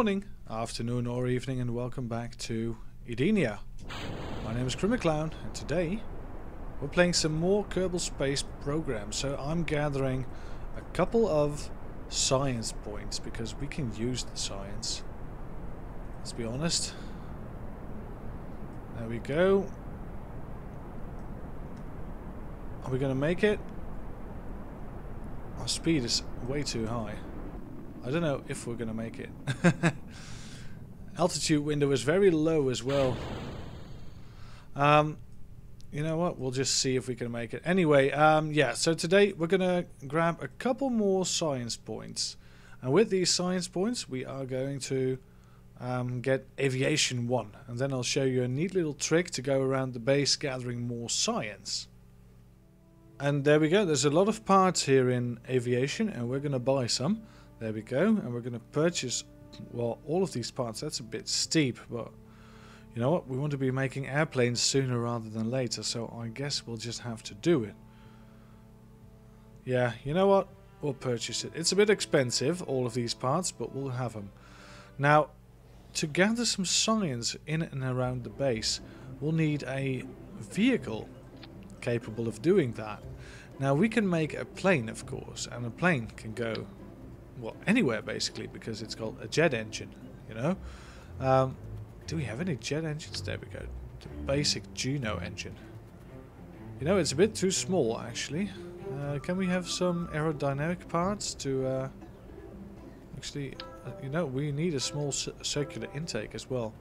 morning, afternoon or evening, and welcome back to Edenia. My name is Kerbal, and today we're playing some more Kerbal Space Program. So I'm gathering a couple of science points because we can use the science. Let's be honest. There we go. Are we gonna make it? Our speed is way too high. I don't know if we're gonna make it. Altitude window is very low as well. You know what? We'll just see if we can make it. Anyway, yeah, so today we're gonna grab a couple more science points. And with these science points, we are going to get Aviation 1. And then I'll show you a neat little trick to go around the base gathering more science. And there we go. There's a lot of parts here in Aviation, and we're gonna buy some. There we go, and we're going to purchase, well, all of these parts. That's a bit steep, but you know what? We want to be making airplanes sooner rather than later, so I guess we'll just have to do it. Yeah, you know what? We'll purchase it. It's a bit expensive, all of these parts, but we'll have them. Now, to gather some science in and around the base, we'll need a vehicle capable of doing that. Now, we can make a plane, of course, and a plane can go, well, anywhere basically, because it's called a jet engine, you know. Do we have any jet engines? There we go. The basic Juno engine. You know, it's a bit too small actually. Can we have some aerodynamic parts to actually, you know, we need a small circular intake as well.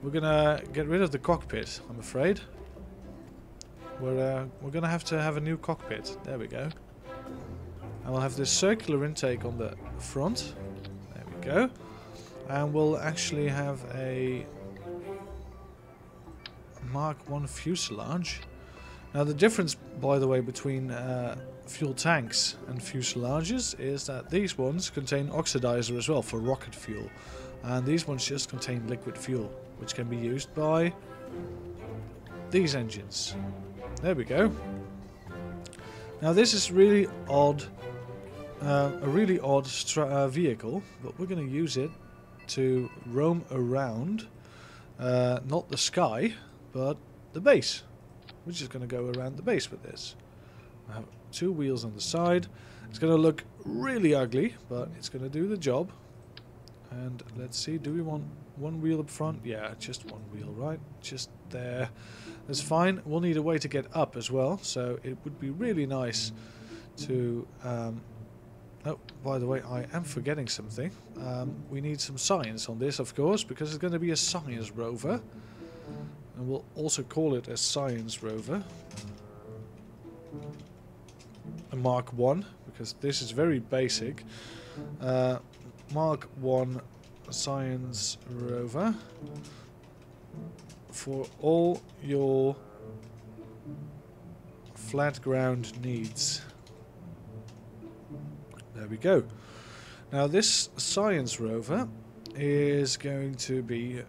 We're gonna get rid of the cockpit, I'm afraid. We're gonna have to have a new cockpit. There we go. And we'll have this circular intake on the front. There we go. And we'll actually have a Mark 1 fuselage. Now the difference, by the way, between fuel tanks and fuselages is that these ones contain oxidizer as well for rocket fuel. And these ones just contain liquid fuel, which can be used by these engines. There we go. Now this is really odd. A really odd vehicle, but we're going to use it to roam around, not the sky, but the base. We're just going to go around the base with this. I have two wheels on the side. It's going to look really ugly, but it's going to do the job. And let's see, do we want one wheel up front? Yeah, just one wheel, right? Just there. That's fine. We'll need a way to get up as well, so it would be really nice to... oh, by the way, I am forgetting something. We need some science on this, of course, because it's going to be a Science Rover. And we'll also call it a Science Rover. A Mark 1, because this is very basic. Mark 1 Science Rover. For all your flat ground needs. There we go. Now this Science Rover is going to be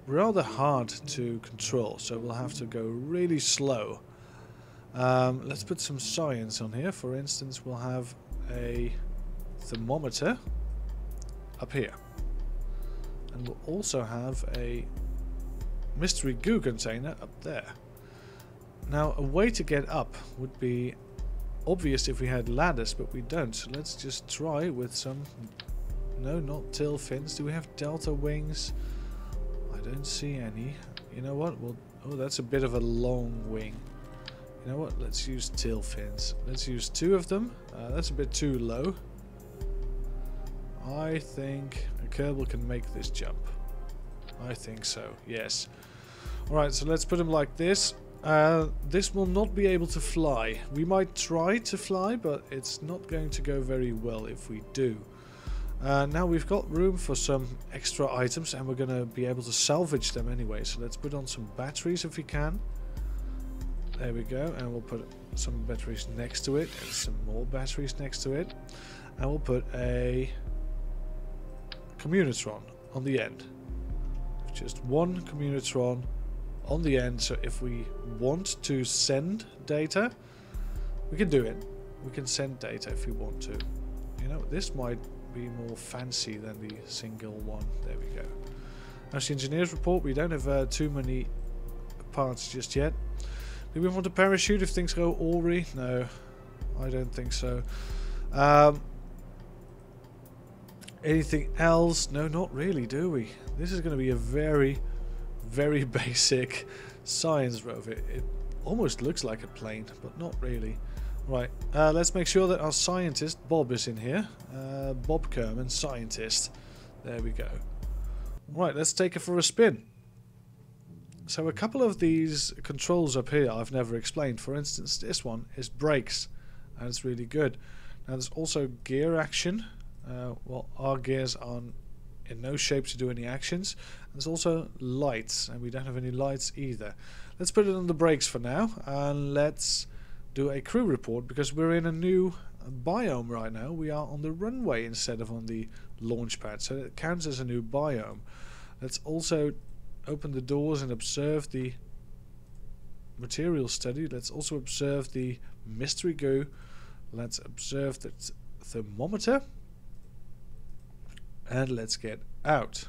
rather hard to control, so we'll have to go really slow. Let's put some science on here. For instance, we'll have a thermometer up here. And we'll also have a mystery goo container up there. Now a way to get up would be obvious if we had ladders, but we don't, so let's just try with some... No, not tail fins. Do we have delta wings? I don't see any. You know what? Well, oh, that's a bit of a long wing. You know what? Let's use tail fins. Let's use two of them. That's a bit too low. I think a Kerbal can make this jump. I think so, yes. Alright, so let's put them like this. This will not be able to fly. We might try to fly, but it's not going to go very well if we do. Now we've got room for some extra items, and we're going to be able to salvage them anyway. So let's put on some batteries if we can. There we go, and we'll put some batteries next to it, and some more batteries next to it. And we'll put a communitron on the end. Just one communitron on the end, so if we want to send data, we can do it. We can send data if we want to. You know, this might be more fancy than the single one. There we go. That's the engineer's report. We don't have too many parts just yet. Do we want a parachute if things go awry? No, I don't think so. Anything else? No, not really, do we? This is going to be a very, very basic science rover. It almost looks like a plane, but not really. Right, let's make sure that our scientist, Bob, is in here. Bob Kerman, scientist. There we go. Right, let's take it for a spin. So a couple of these controls up here I've never explained. For instance, this one is brakes, and it's really good. Now there's also gear action. Well, our gears are in no shape to do any actions. There's also lights, and we don't have any lights either. Let's put it on the brakes for now, and let's do a crew report, because we're in a new biome right now. We are on the runway instead of on the launch pad, so it counts as a new biome. Let's also open the doors and observe the material study. Let's also observe the mystery goo. Let's observe the thermometer. And let's get out.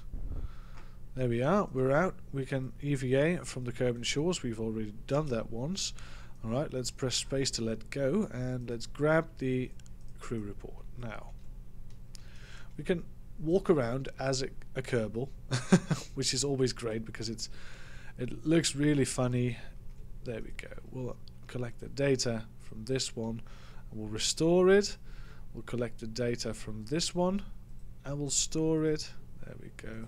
There we are. We're out. We can EVA from the Kerbal shores. We've already done that once. Alright, let's press space to let go. And let's grab the crew report. Now, we can walk around as a Kerbal, which is always great because it looks really funny. There we go. We'll collect the data from this one and we'll restore it. We'll collect the data from this one and we'll store it. There we go.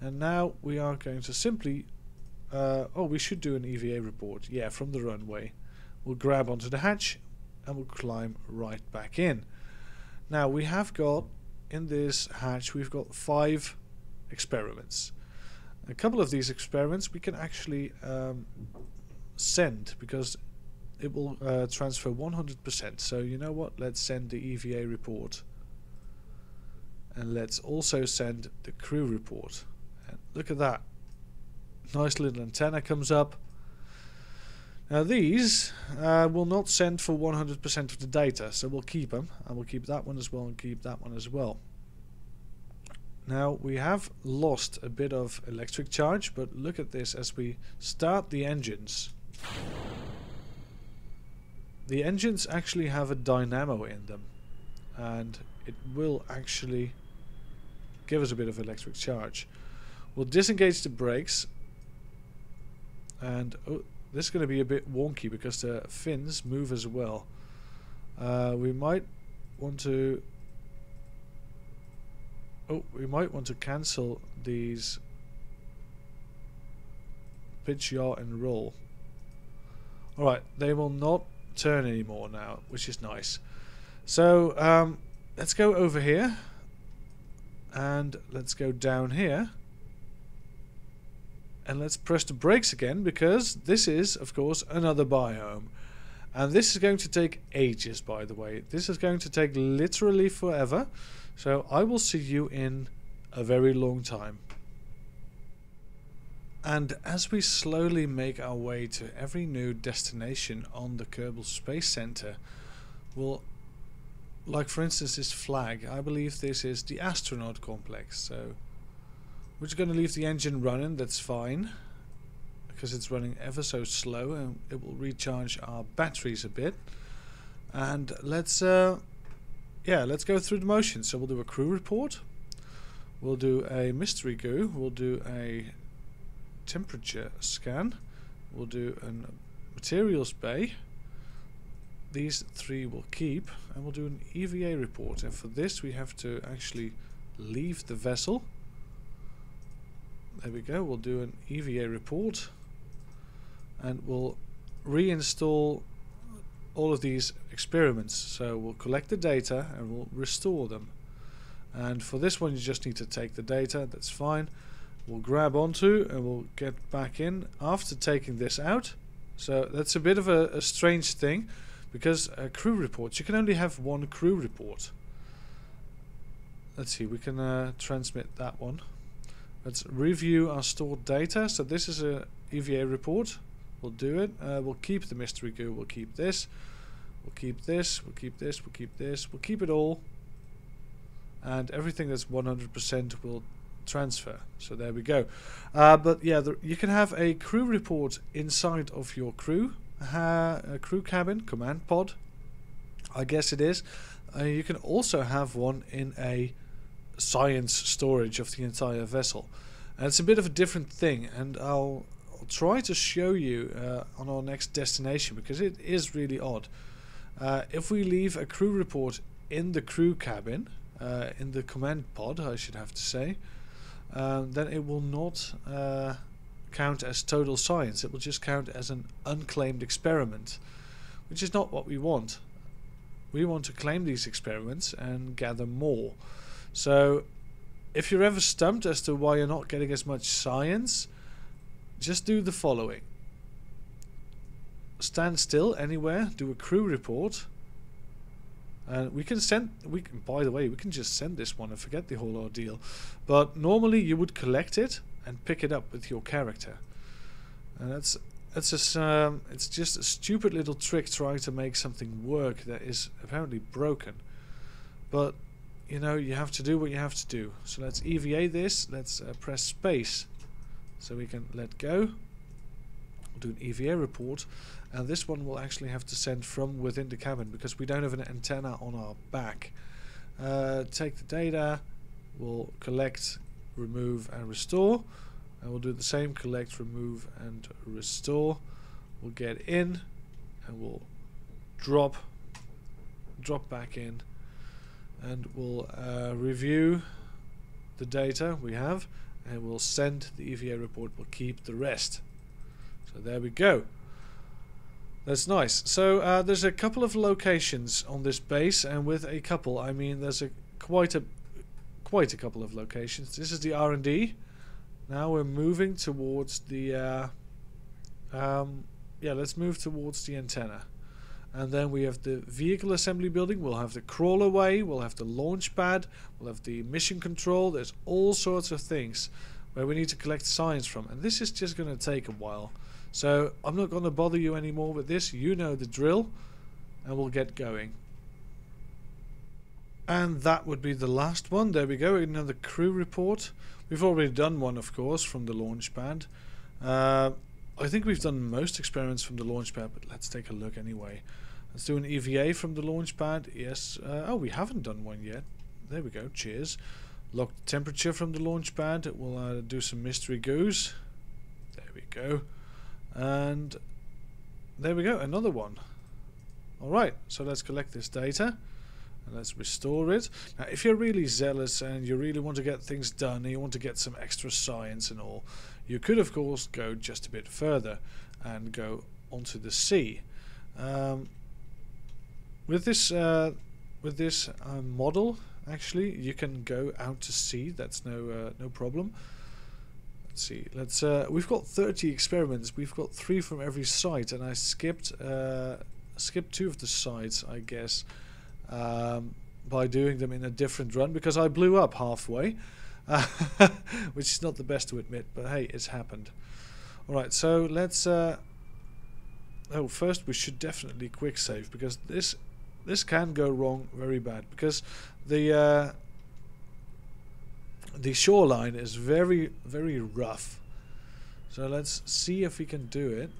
And now we are going to simply oh, we should do an EVA report. Yeah, from the runway. We'll grab onto the hatch and we'll climb right back in. Now we have got, in this hatch, we've got 5 experiments. A couple of these experiments we can actually send, because it will transfer 100%. So you know what? Let's send the EVA report. And let's also send the crew report. And look at that. Nice little antenna comes up. Now these will not send for 100% of the data, so we'll keep them, and we'll keep that one as well, and keep that one as well. Now we have lost a bit of electric charge, but look at this as we start the engines. The engines actually have a dynamo in them, and it will actually give us a bit of electric charge. We'll disengage the brakes, and oh, this is going to be a bit wonky because the fins move as well. We might want to cancel these pitch, yaw and roll. Alright, they will not turn anymore now, which is nice. So let's go over here and let's go down here. And let's press the brakes again, because this is, of course, another biome. And this is going to take ages, by the way. This is going to take literally forever. So I will see you in a very long time. And as we slowly make our way to every new destination on the Kerbal Space Center, we'll, like for instance this flag, I believe this is the astronaut complex. So we're just going to leave the engine running, that's fine, because it's running ever so slow, and it will recharge our batteries a bit. And let's go through the motions. So we'll do a crew report, we'll do a mystery goo, we'll do a temperature scan, we'll do a materials bay. These 3 will keep, and we'll do an EVA report. And for this we have to actually leave the vessel. There we go. We'll do an EVA report, and we'll reinstall all of these experiments. So we'll collect the data and we'll restore them. And for this one you just need to take the data, that's fine. We'll grab onto and we'll get back in after taking this out. So that's a bit of a strange thing, because crew reports, you can only have 1 crew report. Let's see, we can transmit that one. Let's review our stored data. So this is a EVA report. We'll do it. We'll keep the mystery goo. We'll keep this. We'll keep this. We'll keep this. We'll keep this. We'll keep it all. and everything that's 100% will transfer. So there we go. But yeah, you can have a crew report inside of your crew, a crew cabin, command pod, I guess it is. You can also have one in a science storage of the entire vessel. And it's a bit of a different thing, and I'll try to show you on our next destination, because it is really odd. If we leave a crew report in the crew cabin, in the command pod, I should have to say, then it will not count as total science. It will just count as an unclaimed experiment, which is not what we want. We want to claim these experiments and gather more. So if you're ever stumped as to why you're not getting as much science, just do the following. Stand still anywhere, do a crew report, and we can send, by the way, we can just send this one and forget the whole ordeal. But normally you would collect it and pick it up with your character. And it's just a stupid little trick trying to make something work that is apparently broken. But you know, you have to do what you have to do. So let's EVA this. Let's press space so we can let go. We'll do an EVA report, and this one will actually have to send from within the cabin because we don't have an antenna on our back. Take the data. We'll collect, remove, and restore. And we'll do the same, collect, remove, and restore. We'll get in, and we'll drop back in, and we'll review the data we have, and we'll send the EVA report. We'll keep the rest. So there we go. That's nice. So there's a couple of locations on this base, and with a couple, I mean there's quite a couple of locations. This is the R&D. Now we're moving towards the yeah, let's move towards the antenna. And then we have the vehicle assembly building, we'll have the crawlerway, we'll have the launch pad, we'll have the mission control. There's all sorts of things where we need to collect science from, and this is just going to take a while. So I'm not going to bother you anymore with this. You know the drill, and we'll get going. And that would be the last one. There we go, another crew report. We've already done one, of course, from the launch pad. I think we've done most experiments from the launch pad, but let's take a look anyway. Let's do an EVA from the launch pad. Yes. Oh, we haven't done one yet. There we go. Cheers. Lock the temperature from the launch pad. We'll do some mystery goos. There we go. And there we go. Another one. Alright, so let's collect this data. And let's restore it. Now, if you're really zealous and you really want to get things done and you want to get some extra science and all, you could, of course, go just a bit further and go onto the sea. With this model, actually, you can go out to sea. That's no problem. Let's see. Let's. We've got 30 experiments. We've got 3 from every site, and I skipped 2 of the sites, I guess, by doing them in a different run because I blew up halfway. Which is not the best to admit, but hey, it's happened. Alright, so let's first we should definitely quick save, because this can go wrong very bad, because the shoreline is very, very rough. So let's see if we can do it.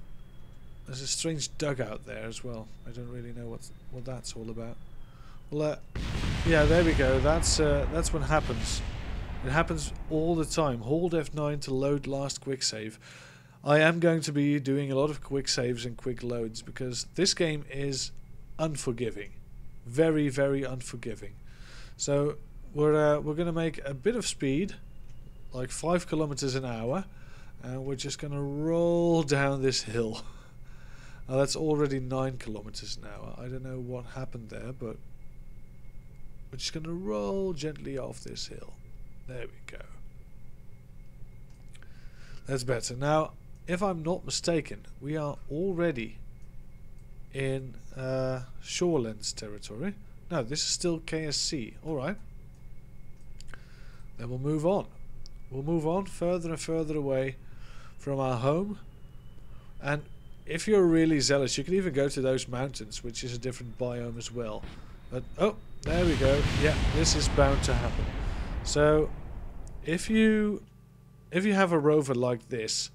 There's a strange dugout there as well. I don't really know what that's all about. Well, yeah, there we go. That's what happens. It happens all the time. Hold F9 to load last quick save. I am going to be doing a lot of quick saves and quick loads because this game is unforgiving. Very, very unforgiving. So we're going to make a bit of speed, like 5 kilometers an hour, and we're just going to roll down this hill. Now that's already 9 kilometers an hour. I don't know what happened there, but we're just going to roll gently off this hill. There we go. That's better. Now, if I'm not mistaken, we are already in Shorelands territory. No, this is still KSC. Alright. Then we'll move on. We'll move on further and further away from our home. And if you're really zealous, you can even go to those mountains, which is a different biome as well. But, oh, there we go. Yeah, this is bound to happen. So, if you have a rover like this,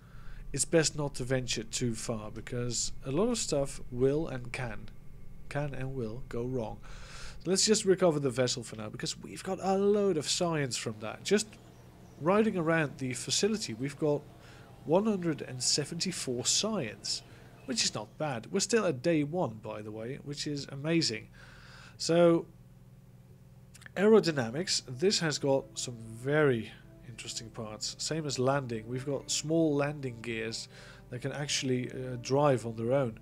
it's best not to venture too far, because a lot of stuff will and can and will go wrong. Let's just recover the vessel for now, because we've got a load of science from that. Just riding around the facility, we've got 174 science, which is not bad. We're still at day 1, by the way, which is amazing. So, aerodynamics, this has got some very interesting parts. Same as landing, we've got small landing gears that can actually drive on their own.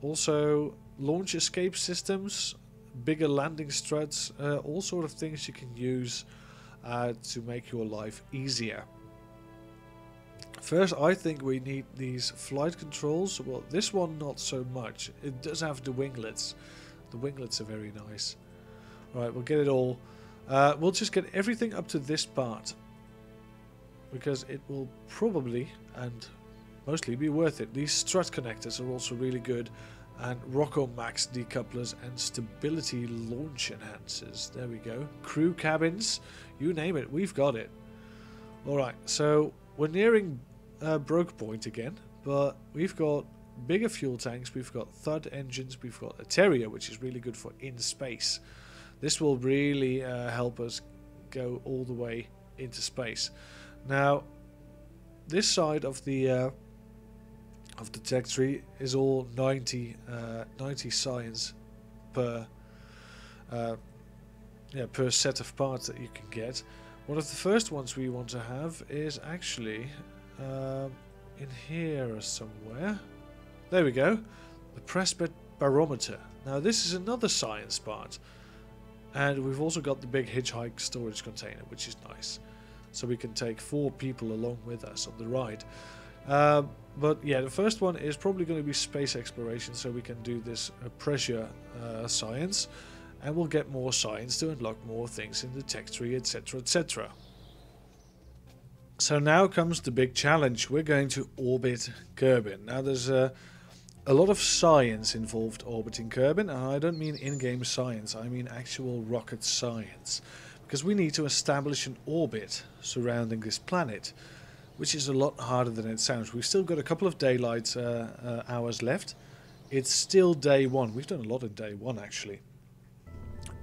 Also, launch escape systems, bigger landing struts, all sort of things you can use to make your life easier. First, I think we need these flight controls. Well, this one not so much. It does have the winglets. The winglets are very nice. Right, we'll get it all. We'll just get everything up to this part, because it will probably and mostly be worth it. These strut connectors are also really good, and Rocco Max decouplers and stability launch enhancers. There we go. Crew cabins, you name it, we've got it. Alright, so we're nearing broke point again, but we've got bigger fuel tanks, we've got thud engines, we've got a Terrier, which is really good for in space. This will really help us go all the way into space. Now, this side of the tech tree is all 90 science per per set of parts that you can get. One of the first ones we want to have is actually in here somewhere. There we go, the press barometer. Now this is another science part. And we've also got the big hitchhike storage container, which is nice. So we can take 4 people along with us on the ride. But yeah, the first one is probably going to be space exploration, so we can do this pressure science. And we'll get more science to unlock more things in the tech tree, etc, etc. So now comes the big challenge. We're going to orbit Kerbal. Now there's a lot of science involved orbiting Kerbal, and I don't mean in-game science, I mean actual rocket science. Because we need to establish an orbit surrounding this planet, which is a lot harder than it sounds. We've still got a couple of daylight hours left. It's still day 1. We've done a lot in day 1 actually.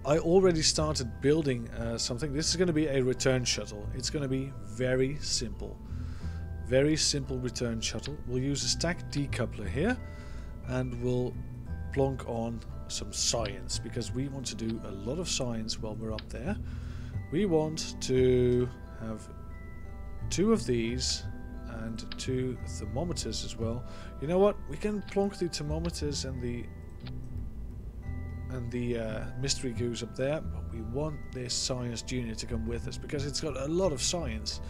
I already started building something. This is going to be a return shuttle. It's going to be very simple. Very simple return shuttle. We'll use a stack decoupler here. And we'll plonk on some science, because we want to do a lot of science while we're up there. We want to have 2 of these and 2 thermometers as well. You know what? We can plonk the thermometers and the mystery goose up there, but we want this science junior to come with us, because it's got a lot of science.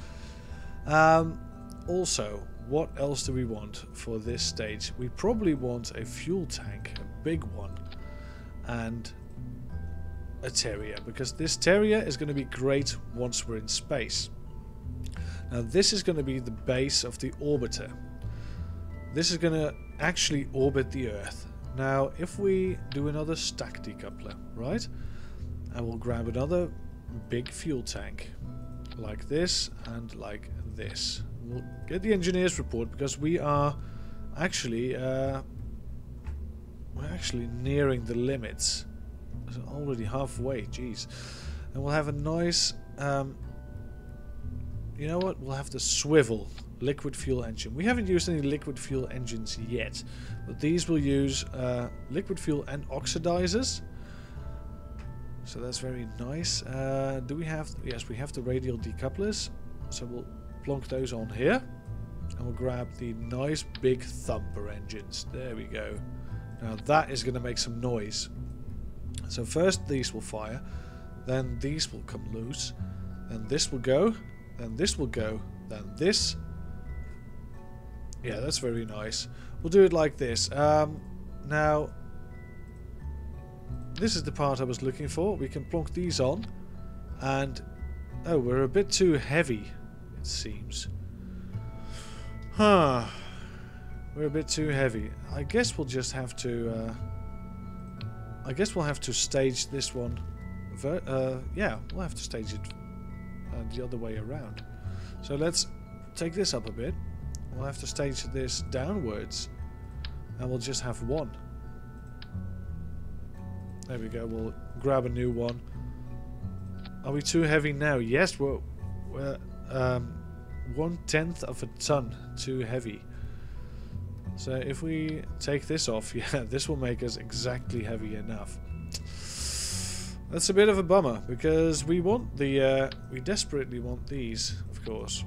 Also, what else do we want for this stage? We probably want a fuel tank, a big one, and a Terrier, because this Terrier is going to be great once we're in space. Now this is going to be the base of the orbiter. This is going to actually orbit the Earth. Now if we do another stack decoupler, right, and we'll grab another big fuel tank like this and like this. We'll get the engineer's report, because we are actually we're actually nearing the limits. So already halfway, jeez. And we'll have a nice you know what, we'll have the swivel liquid fuel engine. We haven't used any liquid fuel engines yet, but these will use liquid fuel and oxidizers. So that's very nice. Do we have... Yes, we have the radial decouplers. So we'll plonk those on here. And we'll grab the nice big thumper engines. There we go. Now that is going to make some noise. So first these will fire. Then these will come loose. Then this will go. Then this will go. Then this. Yeah, that's very nice. We'll do it like this. Now... This is the part I was looking for. We can plonk these on. And... Oh, we're a bit too heavy, it seems. Huh. We're a bit too heavy. I guess we'll just have to... I guess we'll have to stage this one. Yeah, we'll have to stage it the other way around. So let's take this up a bit. We'll have to stage this downwards, and we'll just have one. There we go. We'll grab a new one. Are we too heavy now? Yes, we're 1/10 of a ton too heavy. So if we take this off, yeah, this will make us exactly heavy enough. That's a bit of a bummer, because we want the we desperately want these, of course.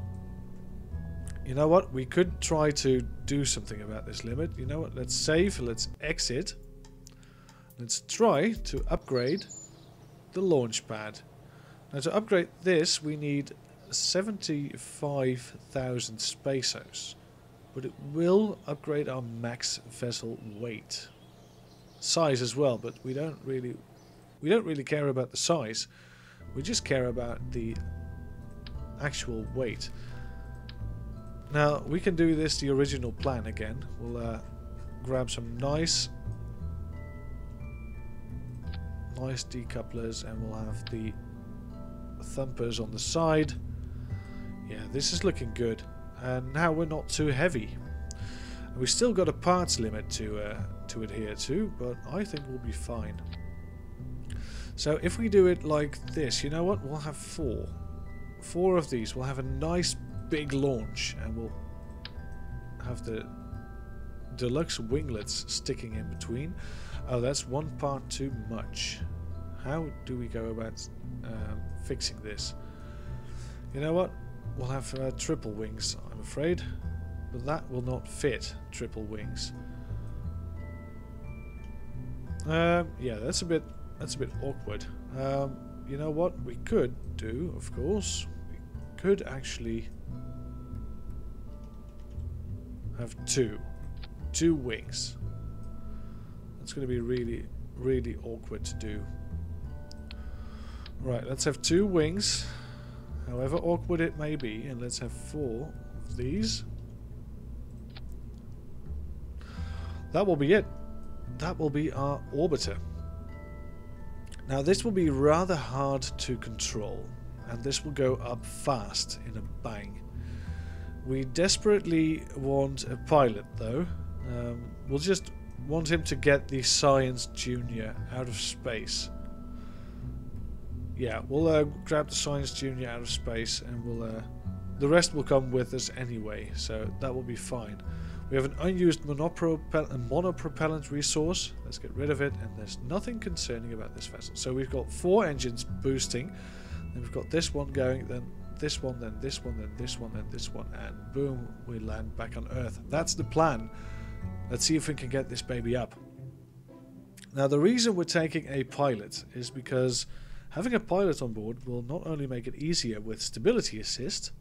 You know what? We could try to do something about this limit. You know what? Let's save. Let's exit. Let's try to upgrade the launch pad. Now to upgrade this, we need 75,000 pesos. But it will upgrade our max vessel weight. Size as well, but we don't really care about the size. We just care about the actual weight. Now we can do this the original plan again. We'll grab some nice decouplers, and we'll have the thumpers on the side. Yeah, this is looking good, and now we're not too heavy. We still got a parts limit to adhere to, but I think we'll be fine. So if we do it like this, you know what? We'll have four of these. We'll have a nice big launch, and we'll have the deluxe winglets sticking in between. Oh, that's one part too much. How do we go about fixing this? You know what? We'll have triple wings, I'm afraid, but that will not fit triple wings. Yeah, that's a bit awkward. You know what we could do? Of course, we could actually have two wings. That's going to be really awkward to do. Right, let's have 2 wings, however awkward it may be, and let's have 4 of these. That will be it. That will be our orbiter. Now this will be rather hard to control, and this will go up fast in a bang. We desperately want a pilot though. We'll just want him to get the Science Junior out of space. Yeah, we'll grab the Science Junior out of space, and we'll the rest will come with us anyway, so that will be fine. We have an unused monopropellant resource. Let's get rid of it, and there's nothing concerning about this vessel. So we've got 4 engines boosting, then we've got this one going, then this one, then this one, then this one, then this one, and boom, we land back on Earth. That's the plan. Let's see if we can get this baby up. Now the reason we're taking a pilot is because having a pilot on board will not only make it easier with stability assist,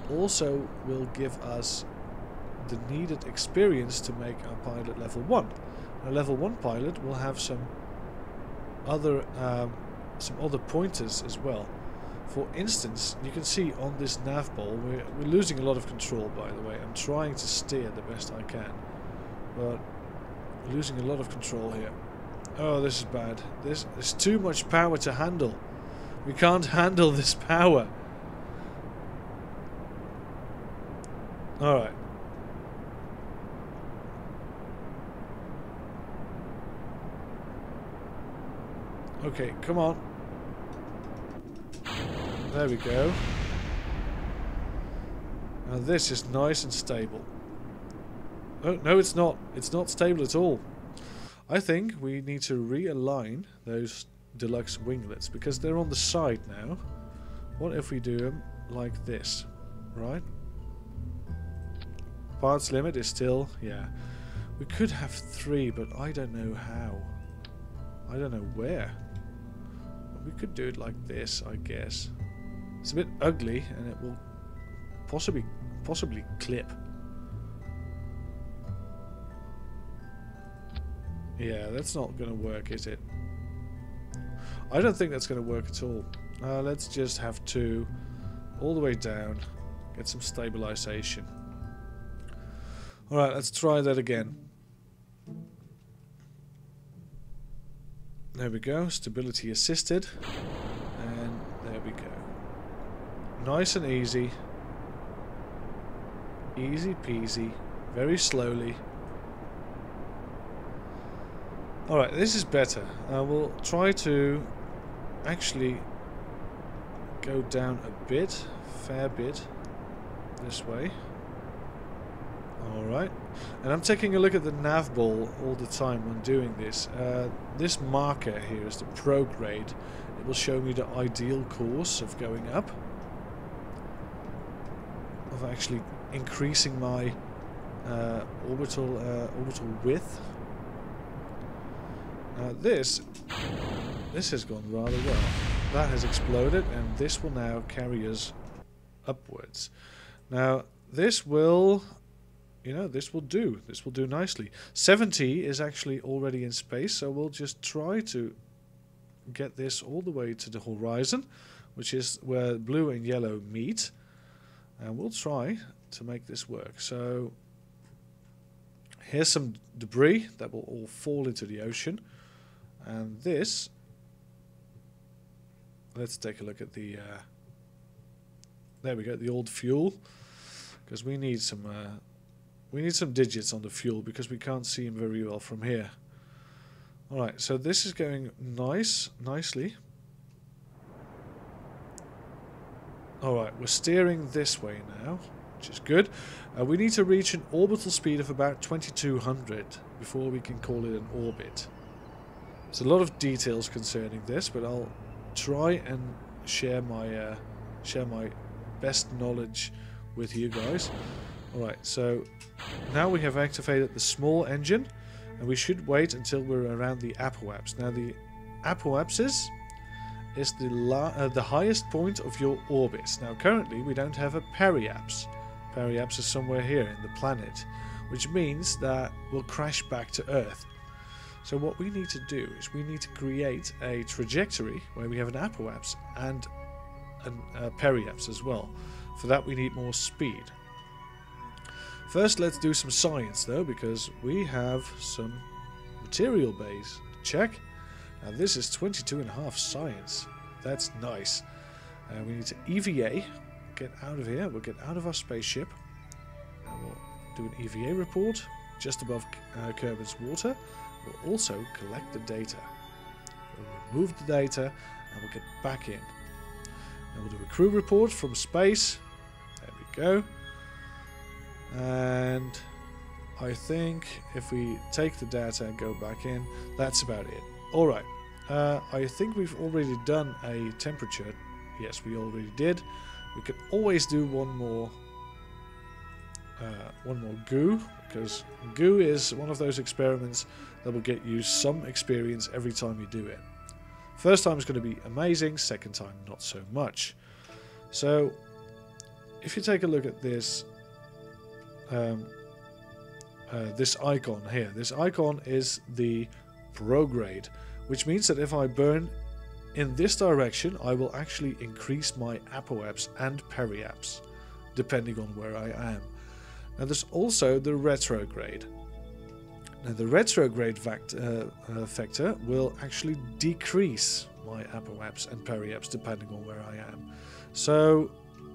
also will give us the needed experience to make our pilot level 1. A level 1 pilot will have some other pointers as well. For instance, you can see on this nav ball we're losing a lot of control, by the way. I'm trying to steer the best I can, but we're losing a lot of control here. Oh, this is bad. This is too much power to handle. We can't handle this power. Alright. Okay, come on. There we go. Now this is nice and stable. Oh, no, it's not. It's not stable at all. I think we need to realign those deluxe winglets because they're on the side now. What if we do them like this, right? Parts limit is still, yeah. We could have 3, but I don't know how. I don't know where. We could do it like this, I guess. It's a bit ugly, and it will possibly clip. Yeah, that's not going to work, is it? I don't think that's going to work at all. Let's just have 2 all the way down. Get some stabilization. Alright, let's try that again. There we go, stability assisted. And there we go. Nice and easy. Easy peasy. Very slowly. Alright, this is better. We'll try to actually go down a bit, fair bit, this way. Alright, and I'm taking a look at the nav ball all the time when doing this. This marker here is the prograde. It will show me the ideal course of going up, of actually increasing my orbital width. This has gone rather well. That has exploded, and this will now carry us upwards. Now this will, this will do. This will do nicely. 70 is actually already in space, so we'll just try to get this all the way to the horizon, which is where blue and yellow meet, and we'll try to make this work. So here's some debris that will all fall into the ocean, and this, let's take a look at the there we go, the old fuel, because we need some digits on the fuel because we can't see them very well from here. Alright, so this is going nicely. Alright, we're steering this way now, which is good. We need to reach an orbital speed of about 2200 before we can call it an orbit. There's a lot of details concerning this, but I'll try and share my best knowledge with you guys. Alright, so now we have activated the small engine, and we should wait until we're around the apoapse. Now the apoapsis is the highest point of your orbit. Now currently we don't have a periapse. Periapse is somewhere here in the planet, which means that we'll crash back to Earth. So what we need to do is we need to create a trajectory where we have an apoapse and a periapse as well. For that we need more speed. First let's do some science though, because we have some material base to check. Now this is 22.5 science. That's nice. We need to EVA, get out of here, we'll get out of our spaceship. And we'll do an EVA report just above Kerbal's water. We'll also collect the data. We'll remove the data and we'll get back in. Then we'll do a crew report from space. There we go. And I think if we take the data and go back in, that's about it. Alright, I think we've already done a temperature. Yes, we already did. We can always do one more goo, because goo is one of those experiments that will get you some experience every time you do it. First time is going to be amazing, second time not so much. So if you take a look at this this icon here, this icon is the prograde, which means that if I burn in this direction I will actually increase my apoapse and periapse depending on where I am. Now there's also the retrograde. Now the retrograde vector will actually decrease my apoapse and periapse depending on where I am. So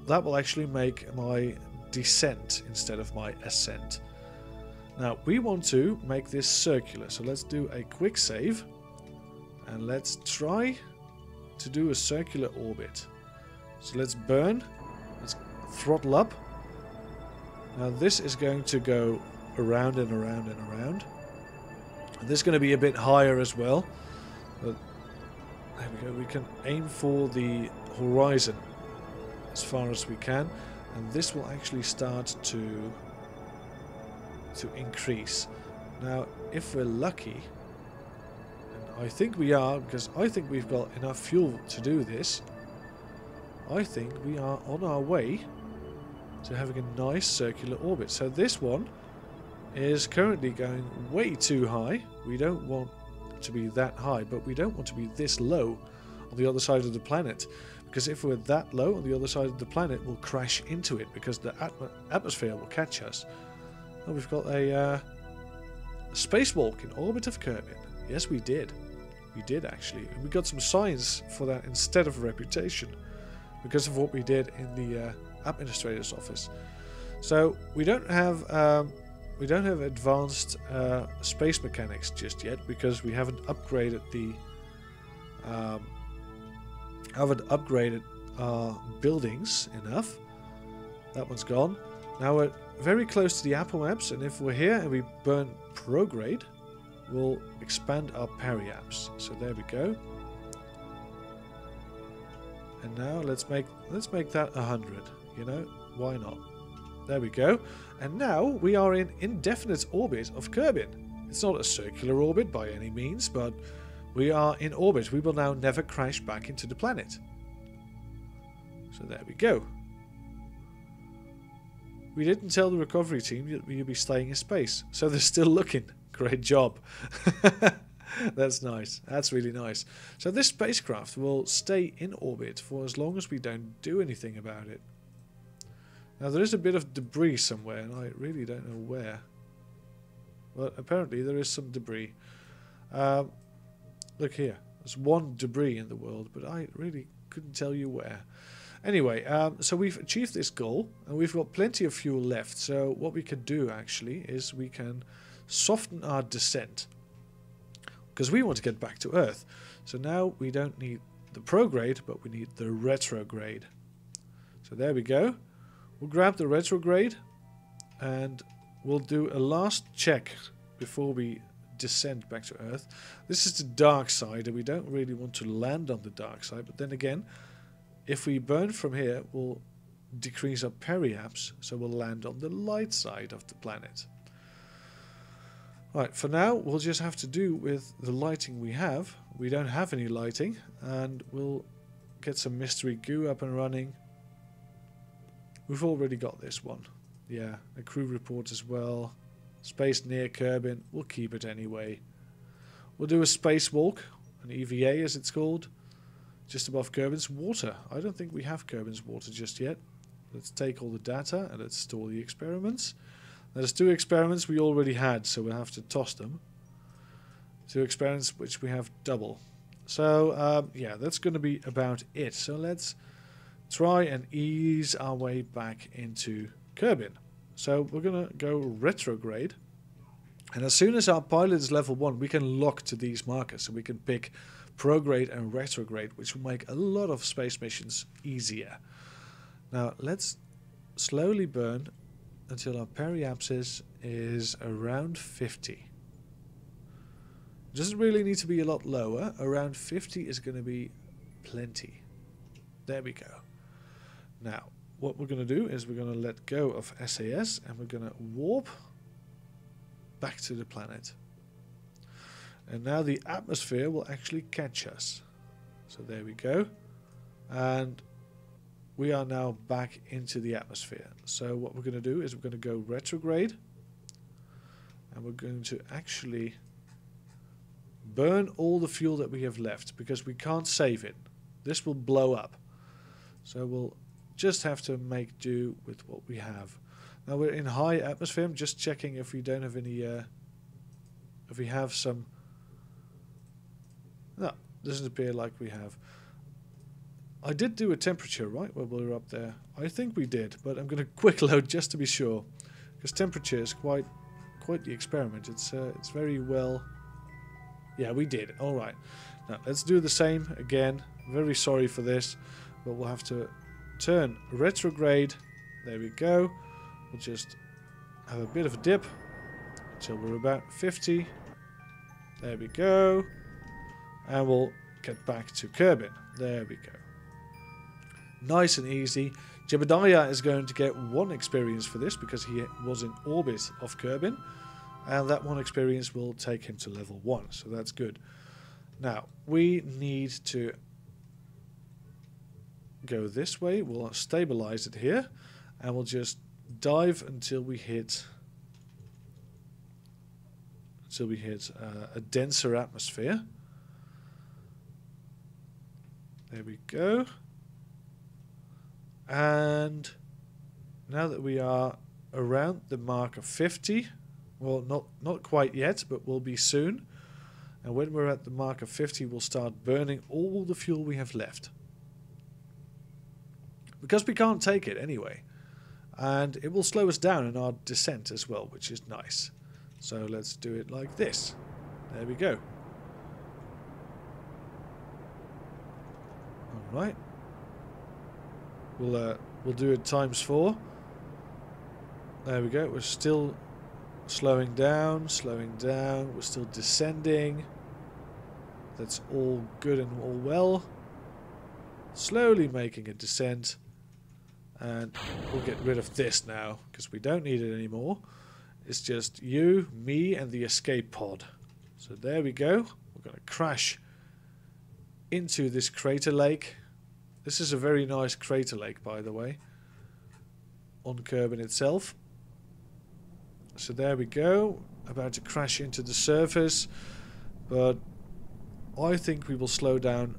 that will actually make my descent instead of my ascent. Now we want to make this circular, so let's do a quick save and let's try to do a circular orbit. So let's burn, let's throttle up. Now this is going to go around and around and around. And this is going to be a bit higher as well. But there we go, we can aim for the horizon as far as we can. And this will actually start to increase. Now if we're lucky, and I think we are, because I think we've got enough fuel to do this, I think we are on our way to having a nice circular orbit. So this one is currently going way too high. We don't want to be that high, but we don't want to be this low on the other side of the planet, because if we're that low on the other side of the planet we'll crash into it because the atmosphere will catch us. We've got a spacewalk in orbit of Kerbal. Yes, we did. We did actually. And we got some science for that instead of reputation, because of what we did in the administrator's office. So we don't have advanced space mechanics just yet, because we haven't upgraded the buildings enough. That one's gone. Now we're very close to the Apple maps, and if we're here and we burn prograde, we'll expand our periapps. So there we go. And now let's make that 100. You know, why not? There we go. And now we are in indefinite orbit of Kerbin. It's not a circular orbit by any means, but we are in orbit. We will now never crash back into the planet. So there we go. We didn't tell the recovery team that we'd be staying in space, so they're still looking. Great job. That's nice. That's really nice. So this spacecraft will stay in orbit for as long as we don't do anything about it. Now there is a bit of debris somewhere, and I really don't know where. But apparently there is some debris. Look here. There's one debris in the world, but I really couldn't tell you where. Anyway, so we've achieved this goal, and we've got plenty of fuel left. So what we can do actually is we can soften our descent, because we want to get back to Earth. So now we don't need the prograde, but we need the retrograde. So there we go. We'll grab the retrograde, and we'll do a last check before we descend back to Earth. This is the dark side, and we don't really want to land on the dark side, but then again, if we burn from here, we'll decrease our periapps, so we'll land on the light side of the planet. Right, for now, we'll just have to do with the lighting we have. We don't have any lighting, and we'll get some mystery goo up and running. We've already got this one. Yeah, a crew report as well. Space near Kerbin. We'll keep it anyway. We'll do a spacewalk, an EVA as it's called, just above Kerbin's water. I don't think we have Kerbin's water just yet. Let's take all the data and let's store the experiments. There's 2 experiments we already had, so we'll have to toss them. 2 experiments which we have double. So, yeah, that's going to be about it. So let's try and ease our way back into Kerbin. So we're going to go retrograde. And as soon as our pilot is level 1, we can lock to these markers. So we can pick prograde and retrograde, which will make a lot of space missions easier. Now let's slowly burn until our periapsis is around 50. It doesn't really need to be a lot lower. Around 50 is going to be plenty. There we go. Now, what we're going to do is we're going to let go of SAS and we're going to warp back to the planet. And now the atmosphere will actually catch us. So there we go. And we are now back into the atmosphere. So what we're going to do is we're going to go retrograde. And we're going to actually burn all the fuel that we have left, because we can't save it. This will blow up. So we'll just have to make do with what we have. Now we're in high atmosphere. I'm just checking if we don't have any... if we have some... No, doesn't appear like we have. I did do a temperature, right, while we were up there. I think we did, but I'm going to quick load just to be sure, because temperature is quite the experiment. It's very well. Yeah, we did. All right. Now let's do the same again. Very sorry for this, but we'll have to turn retrograde. There we go. We'll just have a bit of a dip until we're about 50. There we go. And we'll get back to Kerbin. There we go. Nice and easy. Jebediah is going to get 1 experience for this because he was in orbit of Kerbin. And that 1 experience will take him to level 1. So that's good. Now, we need to go this way. We'll stabilize it here. And we'll just dive until we hit... a denser atmosphere. There we go. And now that we are around the mark of 50, well, not quite yet, but we'll be soon. And when we're at the mark of 50, we'll start burning all the fuel we have left. Because we can't take it anyway. And it will slow us down in our descent as well, which is nice. So let's do it like this. There we go. Alright. We'll do it times 4. There we go. We're still slowing down. We're still descending. That's all good and all well. Slowly making a descent. And we'll get rid of this now, because we don't need it anymore. It's just you, me, and the escape pod. So there we go. We're going to crash into this crater lake. This is a very nice crater lake, by the way, on Kerbal itself. So there we go. About to crash into the surface. But I think we will slow down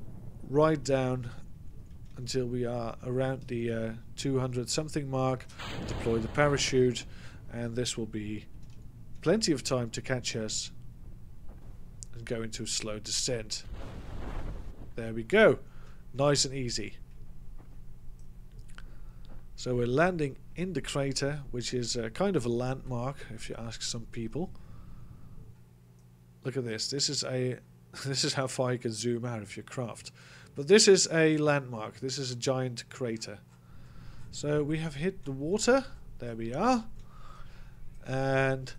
right down until we are around the 200 something mark, deploy the parachute, and this will be plenty of time to catch us and go into a slow descent. There we go. Nice and easy. So we're landing in the crater, which is kind of a landmark, if you ask some people. Look at this. This is how far you can zoom out of your craft. But this is a landmark. This is a giant crater. So we have hit the water. There we are. And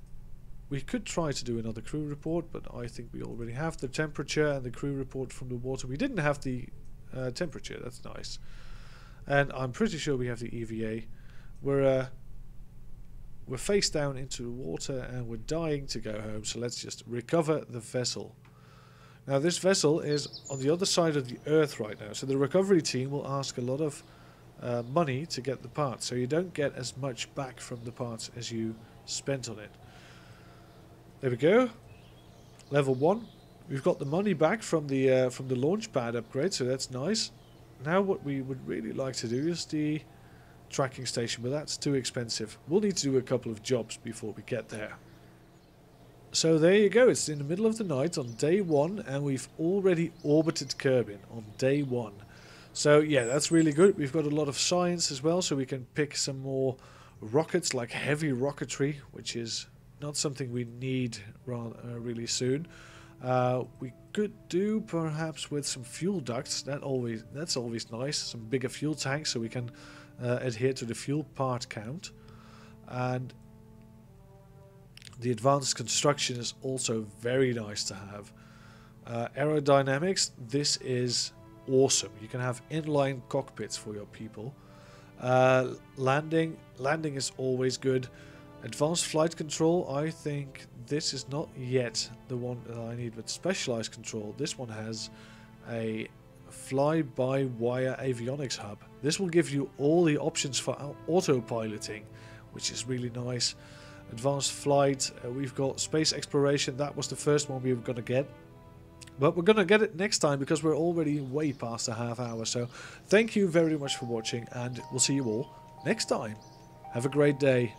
we could try to do another crew report, but I think we already have the temperature and the crew report from the water. We didn't have the temperature. That's nice. And I'm pretty sure we have the EVA. We're face down into the water and we're dying to go home. So let's just recover the vessel. Now this vessel is on the other side of the Earth right now, so the recovery team will ask a lot of money to get the parts, so you don't get as much back from the parts as you spent on it. There we go. Level 1. We've got the money back from the launch pad upgrade, so that's nice. Now what we would really like to do is the tracking station, but that's too expensive. We'll need to do a couple of jobs before we get there. So there you go, it's in the middle of the night on day 1 and we've already orbited Kerbal on day 1. So yeah, that's really good. We've got a lot of science as well, so we can pick some more rockets like heavy rocketry, which is not something we need really soon. We could do perhaps with some fuel ducts, that's always nice, some bigger fuel tanks so we can adhere to the fuel part count. And the advanced construction is also very nice to have. Aerodynamics, this is awesome. You can have inline cockpits for your people. Landing is always good. Advanced flight control, I think this is not yet the one that I need with specialized control. This one has a fly-by-wire avionics hub. This will give you all the options for autopiloting, which is really nice. Advanced flight, we've got space exploration. That was the first one we were going to get, but we're going to get it next time because we're already way past a half hour. So thank you very much for watching and we'll see you all next time. Have a great day.